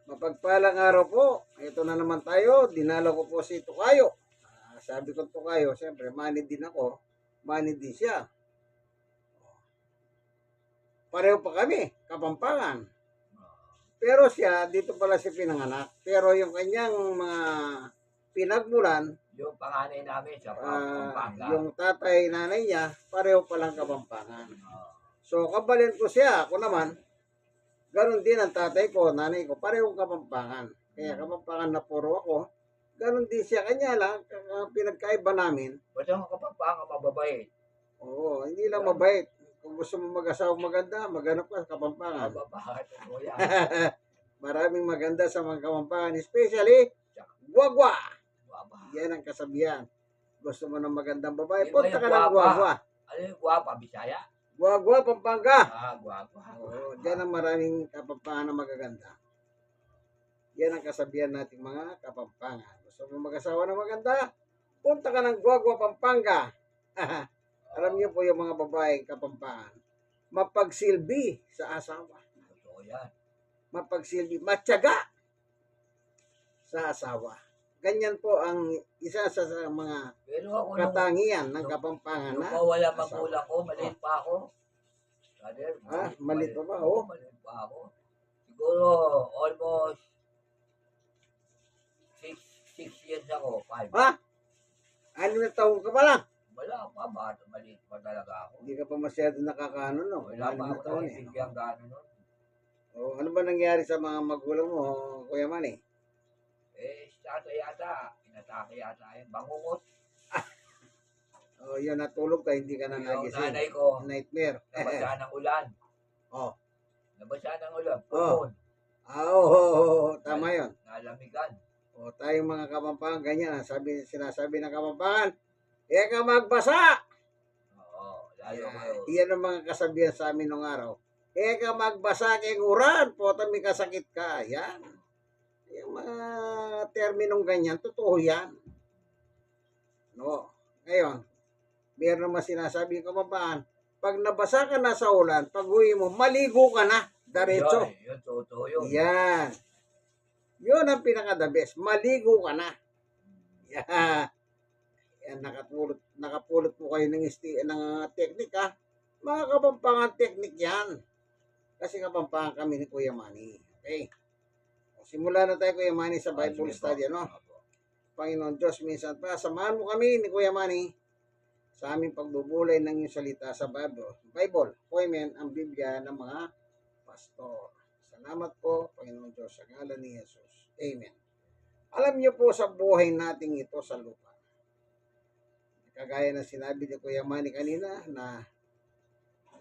Mapagpalang araw po. Ito na naman tayo. Dinala ko po si Tukayo. Sabi ko Tukayo, siyempre, manid din ako. Manid din siya. Pareho pa kami, Kapampangan. Pero siya, dito pala siya pinanganak. Pero yung kanyang mga pinagmulan, Yung panganay namin sa Pampanga. yung tatay, nanay niya, pareho palang Kapampangan. So, kabalin ko siya. Ako naman, ganon din ang tatay ko, nanay ko, parehong Kapampangan. Kaya Kapampangan na puro ako. Ganon din siya. Kanya lang, pinagkaiba namin. Basta ang Pampanga mababait. Oo, hindi lang mabait. Kung gusto mo mag-asawang maganda, maghanap ka sa Kapampangan. Mababait po yan. Maraming maganda sa mga Kapampangan. Especially, guagwa. Guwapa. Yan ang kasabihan. Gusto mo ng magandang babae, Di ba punta yung ka ng guwapa? guagwa. Ano yung guwapa? Bisaya? Guagwa, Pampanga. Guwapa. Oo, dyan ang maraming Kapampangan na magaganda. Yan ang kasabihan nating mga Kapampangan. Gusto mo mag-asawa na maganda? Punta ka ng Guagwa, Pampanga. Alam niyo po yung mga babaeng Kapampangan, mapagsilbi sa asawa. Totoo yan. Mapagsilbi, matyaga sa asawa. Ganyan po ang isa sa mga Pero ako nung, katangian ng Kapampangan nung na mawala asawa. magulang ko, maliit pa ako. Brother, Maliit pa ba? Oo. Maliit pa ako. Siguro almost 6 years ako, 5. Ha? 6 na taon ka pa lang. Wala pa, bata, maliit pa talaga ako. Hindi ka pa masyado nakakaano, no? Wala 6 pa na ako taon eh. naiintindihan gano'n nun. Ano ba nangyari sa mga magulang mo, Kuya Manny? Tatay yata, inatake yata yung bangungot. Yun, natulog ka, hindi ka na Yung nagising. nanay ko, Nightmare. nabasa ng ulan. Oh. Nabasa ng ulan, Oh. pupon. Tama yun. Nalamigan. Tayong mga Kapampangan, ganyan. Sinasabi ng Kapampangan, ka magbasa! Oo, lalo kayo. Iyan ang mga kasabihan sa amin nung araw. Ka magbasa kay uran, pota may kasakit ka. Yan. Yung mga terminong ganyan, totoo yan. No. Ngayon, meron naman sinasabi ng Kapampangan, pag nabasa ka na sa ulan, pag uwi mo, maligo ka na. Diretso. Yun, totoo yun. Yan. Yun ang pinaka-the best. Maligo ka na. Yan, nakapulot po kayo ng teknik ha. Mga Kapampangan teknik yan. Kasi Kapampangan kami ni Kuya Manny. Okay. Simula na tayo Kuya Manny sa Bible study, ano? Panginoon Diyos, minsan pa, samahan mo kami ni Kuya Manny sa aming pagbubulay ng iyong salita sa Bible. Poemen, ang Biblia ng mga pastor. Salamat po, Panginoon Diyos, sa ngalan ni Jesus. Amen. Alam niyo po sa buhay nating ito sa lupa, kagaya na sinabi ni Kuya Manny kanina na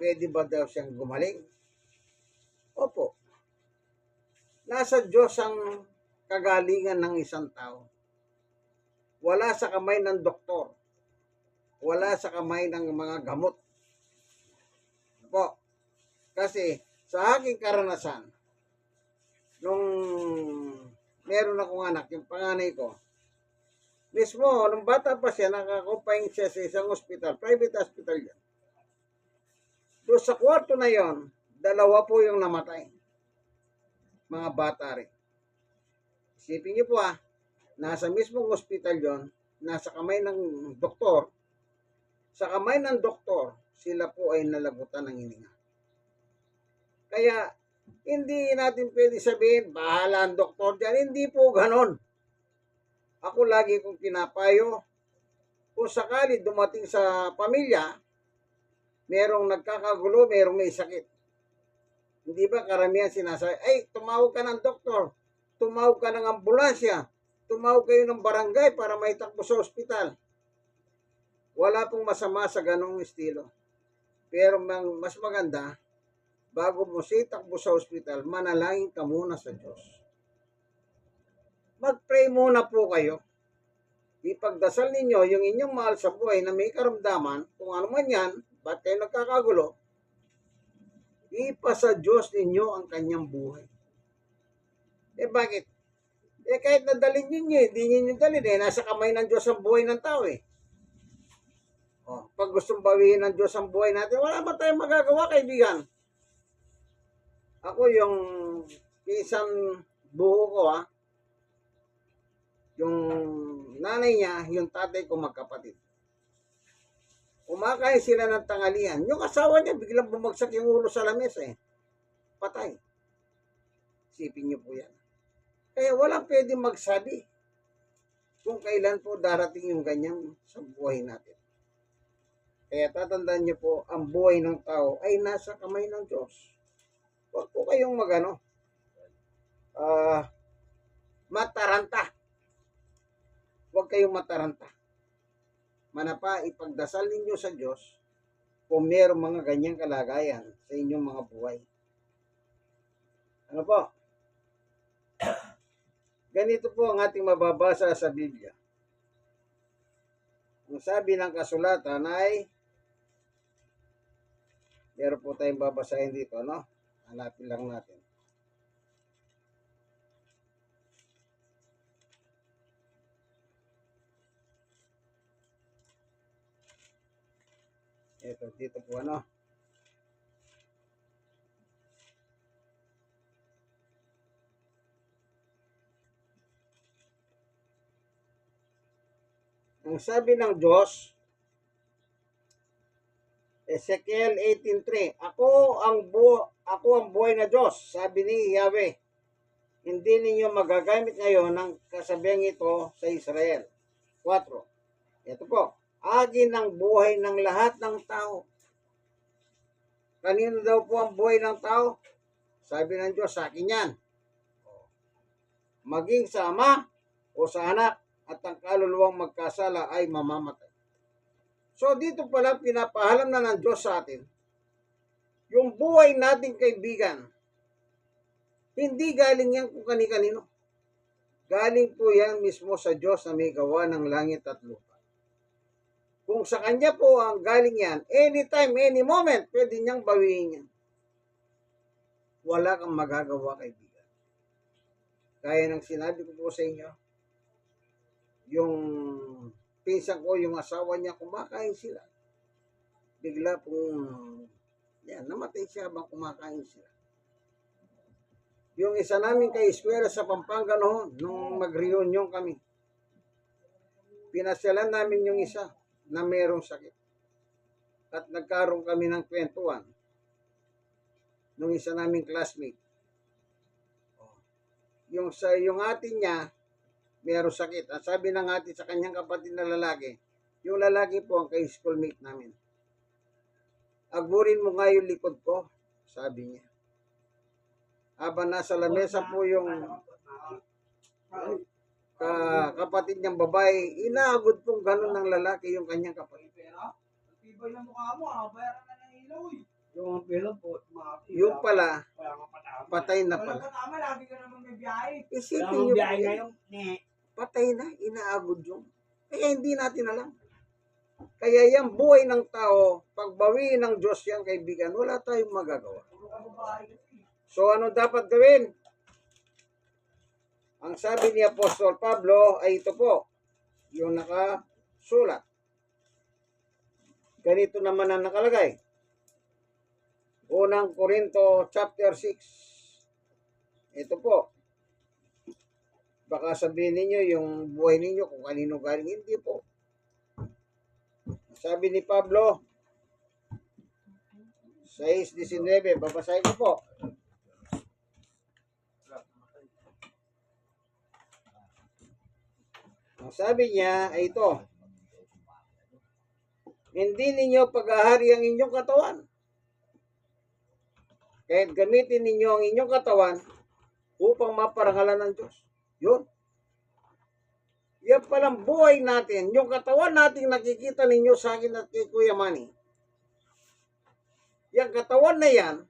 pwede ba daw siyang gumaling? Opo. Nasa Diyos ang kagalingan ng isang tao. Wala sa kamay ng doktor. Wala sa kamay ng mga gamot. Po. Kasi sa aking karanasan, nung meron akong anak, yung panganay ko, mismo, nung bata pa siya, nakakumpaing siya sa isang hospital, private hospital yan. Doon sa kwarto na yon, 2 po yung namatay. Mga bata rin. Isipin niyo po nasa mismong hospital yon, nasa kamay ng doktor, sa kamay ng doktor, sila po ay nalagutan ng hininga. Kaya, hindi natin pwede sabihin, bahala ang doktor dyan. Hindi po ganon. Ako lagi kong pinapayo, kung sakali dumating sa pamilya, merong nagkakagulo, merong may sakit. Hindi ba karamihan sinasabi, ay, tumawag ka ng doktor, tumawag ka ng ambulansya, tumawag kayo ng barangay para may takbo sa ospital. Wala pong masama sa ganong estilo. Pero mas maganda, bago mo sitakbo sa ospital, manalangin ka muna sa Diyos. Mag-pray muna po kayo. Ipagdasal ninyo yung inyong mahal sa buhay na may karamdaman, kung ano man yan, ba't kayo nagkakagulo, ipasa Diyos ninyo ang kanyang buhay. Bakit? Kahit nadalin ninyo, hindi ninyo dalin nasa kamay ng Diyos ang buhay ng tao pag gustong bawiin ng Diyos ang buhay natin, wala ba tayong magagawa, kaibigan? Ako yung isang buho ko yung nanay niya, yung tatay ko magkapatid. Kumakain sila ng tanghalian. Yung asawa niya, biglang bumagsak yung ulo sa lamesa Patay. Sipin niyo po yan. Kaya walang pwedeng magsabi kung kailan po darating yung ganyan sa buhay natin. Kaya tatandaan niyo po, ang buhay ng tao ay nasa kamay ng Diyos. Huwag po kayong mataranta. Huwag kayong mataranta. Manapa, ipagdasal ninyo sa Diyos kung mayroong mga ganyang kalagayan sa inyong mga buhay. Ano po? Ganito po ang ating mababasa sa Biblia. Ang sabi ng kasulatan ay, meron po tayong babasahin dito, no? Hanapin lang natin. Ito, dito po ano. Ang sabi ng Diyos, Ezekiel 18:3, Ako ang buhay na Diyos, sabi ni Yahweh. Hindi ninyo magagamit ngayon ng kasabihang ito sa Israel. 4. Ito po, agin ang buhay ng lahat ng tao. Kanino daw po ang buhay ng tao? Sabi ng Diyos, sa akin yan. Maging sa ama o sa anak at ang kaluluwang magkasala ay mamamatay. So dito pala pinapahalam na ng Diyos sa atin, yung buhay nating kaibigan, hindi galing yan kung kani-kanino. Galing po yan mismo sa Diyos na may gawa ng langit at lupa. Kung sa Kanya po ang galing yan, anytime, any moment, pwede niyang bawiin yan. Wala kang magagawa, kaibigan. Kaya ng sinabi ko po sa inyo, yung pinsan ko, yung asawa niya, kumakain sila. Bigla pong, namatay siya habang kumakain sila. Yung isa namin kay eskwela sa Pampanga noon, nung mag-reunion kami, pinasyalan namin yung isa na mayroong sakit. At nagkaroon kami ng kwentuhan nung isa naming classmate. Yung atin niya, mayroong sakit. At sabi ng atin sa kanyang kapatid na lalaki, yung lalaki po ang kay-schoolmate namin. Agburin mo nga yung likod ko, sabi niya. Habang nasa lamesa po yung kapatid niyang babae, inaagod pong ganun ng lalaki yung kanyang kapatid. Tibay na mukha mo, bayaran na ng ilaw Yung pilo po, yung pala, patay na Wala pala. ka tama, lagi ka naman may biyahe. Isipin niyo po, patay na, inaagod yung. Kaya hindi natin alam. Kaya yung buhay ng tao, pagbawiin ng Diyos yan, kaibigan, wala tayong magagawa. Puro ka babae kasi. So ano dapat gawin? Ang sabi ni Apostol Pablo ay ito po, yung nakasulat. Ganito naman ang nakalagay. Unang Korinto chapter 6. Ito po. Baka sabihin ninyo yung buhay ninyo kung kanino galing. Hindi po. Sabi ni Pablo, 6:19, babasahin ko po. Ang sabi niya ay ito, hindi ninyo paghahari ang inyong katawan. Kahit gamitin ninyo ang inyong katawan upang maparangalan ng Diyos. Yun. Yan palang buhay natin. Yung katawan natin nakikita ninyo sa akin at kay Kuya Manny. Yung katawan na yan,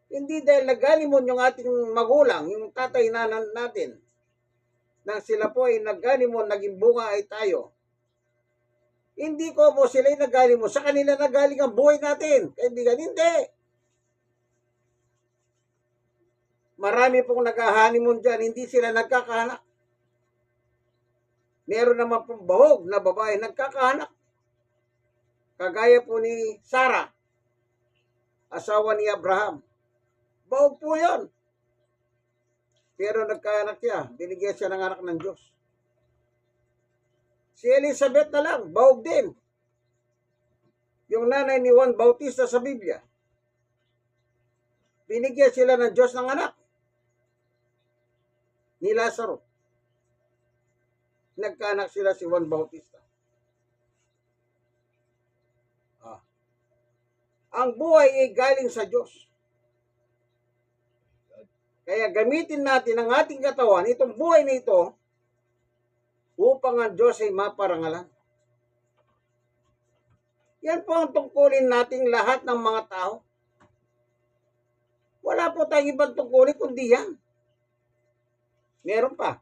hindi dahil nagalimon yung ating magulang, yung tatay natin, nang sila po ay nagalimon, naging bunga ay tayo. Hindi ko po sila ay nagalimon. Sa kanila nagaling ang buhay natin. Kaibigan, hindi. Marami pong nag-honeymoon dyan, hindi sila nagkakahanak. Meron naman pong bahog na babae nagkakahanak. Kagaya po ni Sarah, asawa ni Abraham. Bahog po yun. Pero nagkaanak siya. Binigyan siya ng anak ng Diyos. Si Elizabeth na lang, bahog din. Yung nanay ni Juan Bautista sa Biblia. Binigyan sila ng Diyos ng anak. Ni Lazaro. Nagkaanak sila si Juan Bautista. Ang buhay ay galing sa Diyos. Kaya gamitin natin ang ating katawan, itong buhay na ito, upang ang Diyos ay maparangalan. Yan po ang tungkulin nating lahat ng mga tao. Wala po tayong ibang tungkulin kundi yan. Meron pa.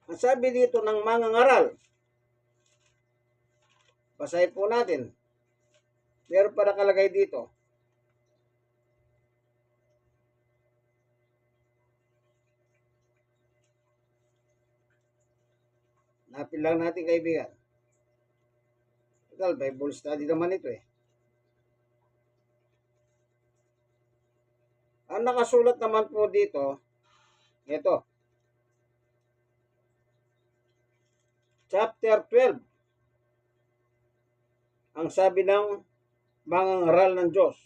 Ang sabi dito ng mga ngaral, basahin po natin. Meron pa nakalagay dito. Napil lang natin, kaibigan. Total, Bible study naman ito eh. Ang nakasulat naman po dito, ito. Chapter 12. Ang sabi ng mga ngaral ng Diyos.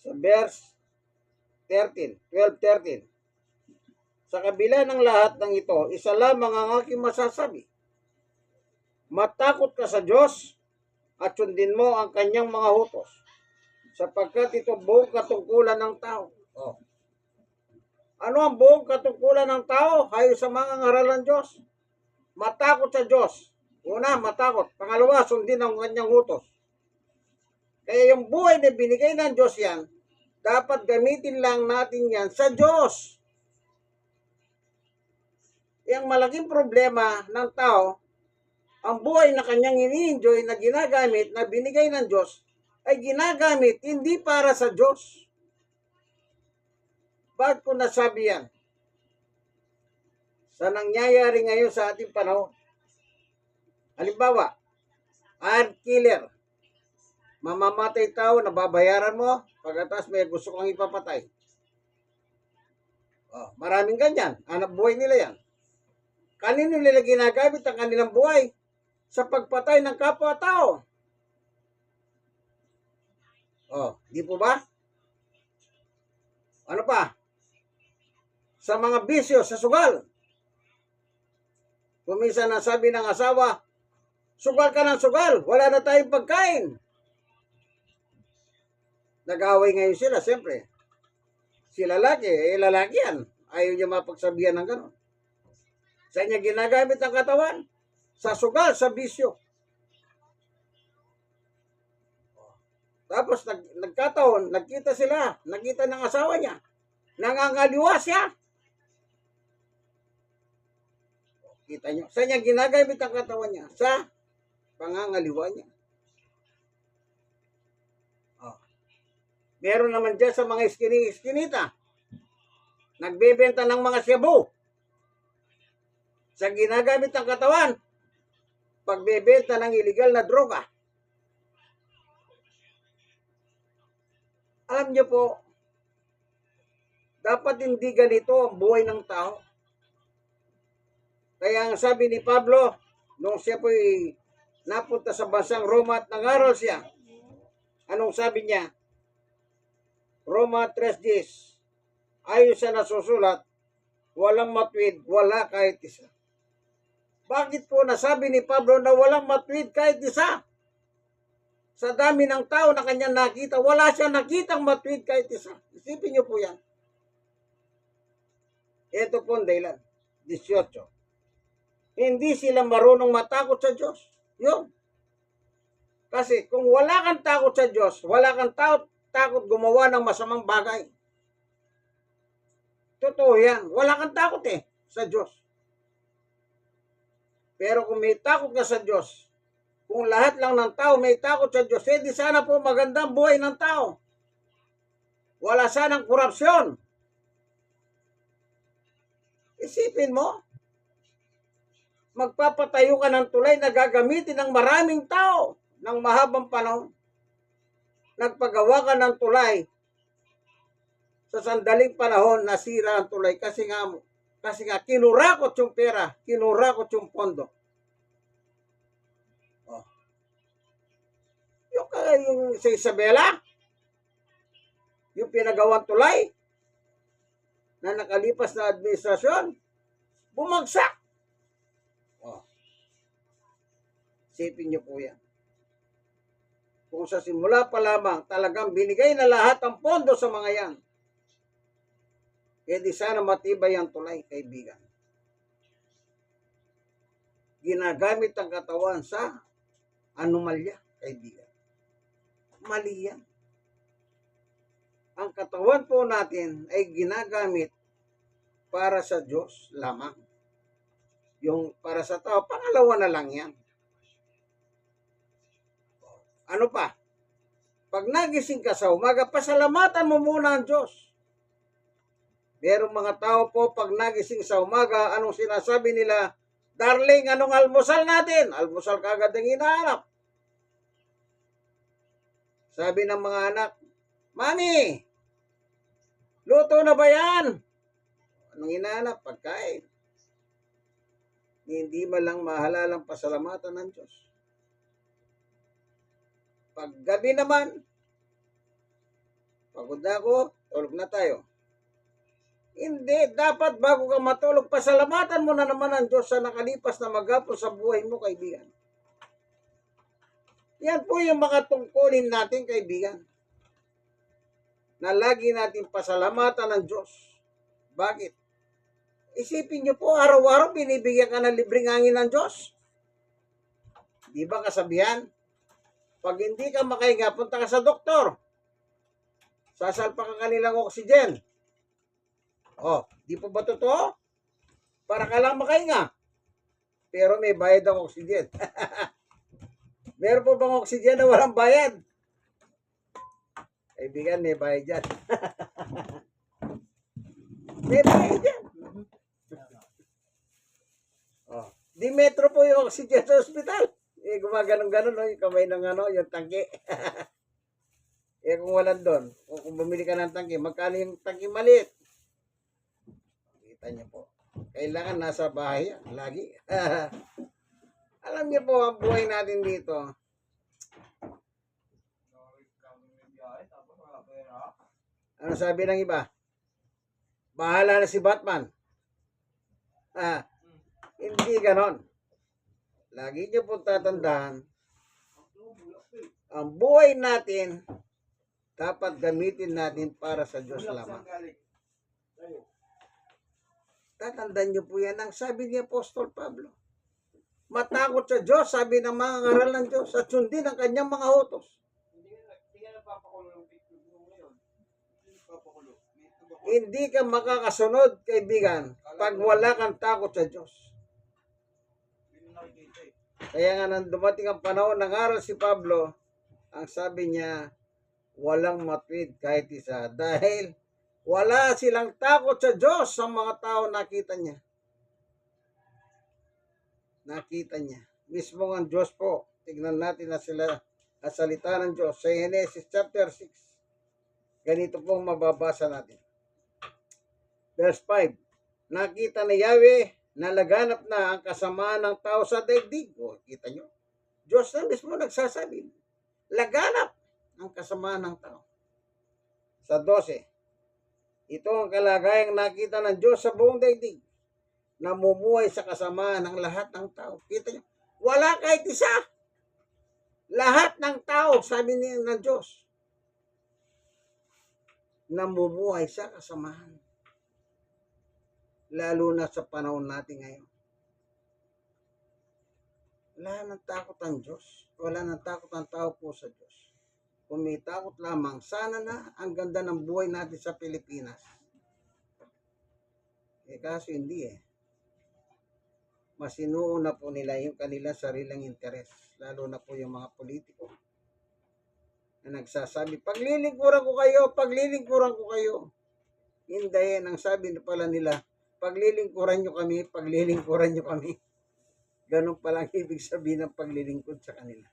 Sa verse 13, 12-13. Sa kabila ng lahat ng ito, isa lamang ang aking masasabi. Matakot ka sa Diyos at sundin mo ang kanyang mga utos, sapagkat ito buong katungkulan ng tao. Oh. Ano ang buong katungkulan ng tao? Hayo sa mga ngaral ng Diyos. Matakot sa Diyos. Una, matakot. Pangalawa, sundin ang kanyang utos. Kaya yung buhay na binigay ng Diyos yan, dapat gamitin lang natin yan sa Diyos. Yung malaking problema ng tao, ang buhay na kanyang ini-enjoy na ginagamit, na binigay ng Diyos, ay ginagamit hindi para sa Diyos. Bakit ko nasabi yan? Sa nangyayari ngayon sa ating panahon. Halimbawa, art killer. Mamamatay tao, nababayaran mo, pagkatas may gusto kang ipapatay. Oh, maraming ganyan. Anak buhay nila yan. Kanino nila ginagamit ang kanilang buhay? Sa pagpatay ng kapwa-tao. Oh, di po ba? Ano pa? Sa mga bisyo, sa sugal. Kuminsan na sabi ng asawa, sugal ka ng sugal, wala na tayong pagkain. Nag-away ngayon sila, siyempre. Si lalaki, lalaki yan. Ayaw niya mapagsabihan ng gano'n. Sa niya ginagamit ang katawan, sa sugal, sa bisyo. Tapos nagkataon, nagkita sila, nakita ng asawa niya, nangangaliwa siya. Kita niyo, sa niya ginagamit ang katawan niya, sa pangangaliwa niya. Meron naman dyan sa mga iskinita, nagbebenta ng mga shabu. Sa ginagamit ng katawan, pagbebenta ng illegal na droga. Alam niyo po, dapat hindi ganito ang buhay ng tao. Kaya ang sabi ni Pablo, nung siya po'y napunta sa bansang Roma at nangaral siya, anong sabi niya? Roma 3:10, ayon sa nasusulat, walang matwid, wala kahit isa. Bakit po nasabi ni Pablo na walang matwid kahit isa? Sa dami ng tao na kanya nakita, wala siya nakitang matwid kahit isa. Isipin niyo po yan. Ito po ang dahilan. 18. Hindi sila marunong matakot sa Diyos. Yun. Kasi kung wala kang takot sa Diyos, wala kang takot gumawa ng masamang bagay. Totoo yan. Wala kang takot sa Diyos. Pero kung may takot ka sa Diyos, kung lahat lang ng tao may takot sa Diyos, di sana po magandang buhay ng tao. Wala sanang korupsyon. Isipin mo, magpapatayo ka ng tulay na gagamitin ng maraming tao ng mahabang panahon. nagpagawa ka ng tulay, sa sandaling panahon, nasira ang tulay kasi nga kinurakot yung pera, kinurakot yung pondo. Oh. Yung sa Isabela, yung pinagawang tulay, na nakalipas na administrasyon, bumagsak. Oh. Sipin niyo po yan. Kung sa simula pa lamang talagang binigay na lahat ang pondo sa mga yan, di sana matibay ang tulay, kaibigan. Ginagamit ang katawan sa anomalya, kaibigan. Mali yan. Ang katawan po natin ay ginagamit para sa Diyos lamang. Yung para sa tao, pangalawa na lang yan. Ano pa? Pag nagising ka sa umaga, pasalamatan mo muna ang Diyos. Merong mga tao po, pag nagising sa umaga, anong sinasabi nila? Darling, anong almusal natin? Almusal kagad ang hinahanap. Sabi ng mga anak, Mami, luto na ba yan? Anong hinahanap? Pagkain. Hindi man lang mahalalang pasalamatan ng Diyos. Pag gabi naman, pagod na ako, tulog na tayo. Hindi, dapat bago ka matulog, pasalamatan mo na naman ang Diyos sa nakalipas na maghapon sa buhay mo, kaibigan. Yan po yung mga tungkulin natin, kaibigan. Na lagi natin pasalamatan ng Diyos. Bakit? Isipin niyo po, araw-araw binibigyan ka ng libreng hangin ng Diyos. Di ba kasabihan? Pag hindi ka makahinga, punta ka sa doktor. Sasalpa ka kanilang oxygen. Oh, di po ba totoo? Para ka lang makahinga. Pero may bayad ang oxygen. Meron po bang oxygen na walang bayad? Kaibigan, may bayad yan. May bayad yan. Oh, di metro po yung oxygen sa ospital. Gumaganon-ganon, no? Yung kamay ng yung tangke. Kung walang doon, kung bumili ka ng tangke, magkano yung tangke maliit? Kita niyo po. Kailangan nasa bahay yan, lagi. Alam niyo po, ang buhay natin dito. Ano sabi ng iba? Bahala na si Batman. Hindi ganon. Lagi niyo po tatandaan, ang buhay natin, dapat gamitin natin para sa Diyos lamang. Tatandaan niyo po yan ang sabi ni Apostol Pablo. Matakot sa Diyos, sabi ng mga ngaral ng Diyos, at sundin ang kanyang mga utos. Hindi ka makakasunod, kaibigan, pag wala kang takot sa Diyos. Kaya nga nang dumating ang panahon, nangaral si Pablo, ang sabi niya, walang matwid kahit isa. Dahil wala silang takot sa Diyos sa mga tao nakita niya. Nakita niya. Mismo ang Diyos po. Tignan natin na sila at salita ng Diyos. Sa Genesis chapter 6. Ganito pong mababasa natin. Verse 5. Nakita ni Yahweh na laganap na ang kasamaan ng tao sa daigdig. O, kita nyo? Diyos na mismo nagsasabi. Laganap ang kasamaan ng tao. Sa 12. Ito ang kalagayang nakita ng Diyos sa buong daigdig. Namumuhay sa kasamaan ng lahat ng tao. Kita nyo? Wala kahit isa. Lahat ng tao, sabi niya ng Diyos, namumuhay sa kasamaan. Lalo na sa panahon natin ngayon. Wala nang takot ang Diyos. Wala nang takot ang tao po sa Diyos. Kung may takot lamang, sana na ang ganda ng buhay natin sa Pilipinas. Kaso hindi Masinuuna po nila yung kanilang sariling interes. Lalo na po yung mga politiko na nagsasabi, paglilingkuran ko kayo, paglilingkuran ko kayo. Hindi, ang sabi pala nila, paglilingkuran nyo kami, paglilingkuran nyo kami. Ganun palang ibig sabihin ng paglilingkod sa kanila.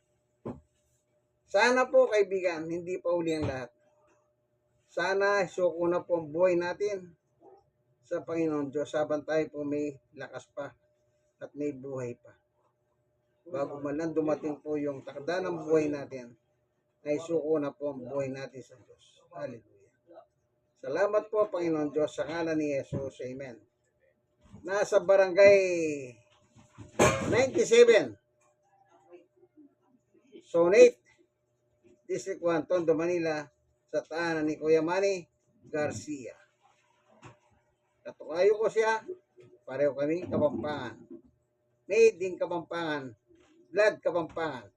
Sana po kaibigan, hindi pa uli ang lahat. Sana suko na po ang buhay natin sa Panginoon Diyos habang tayo po may lakas pa at may buhay pa. Bago man lang dumating po yung takda ng buhay natin, ay suko na po ang buhay natin sa Diyos. Hallelujah. Salamat po Panginoon Diyos sa ngalan ni Jesus. Amen. Nasa barangay 97, Zone 8, District 1, Tondo, Manila, sa tahanan ni Kuya Manny Garcia. Katukayo ko siya, pareho kami Kapampangan. Made in Kapampangan, blood Kapampangan.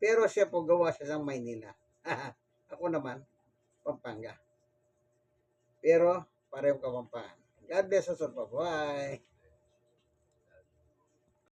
Pero siya po gawa siya sa Maynila. Ako naman, Pampanga. Pero pareho Kapampangan. God bless us all. Bye.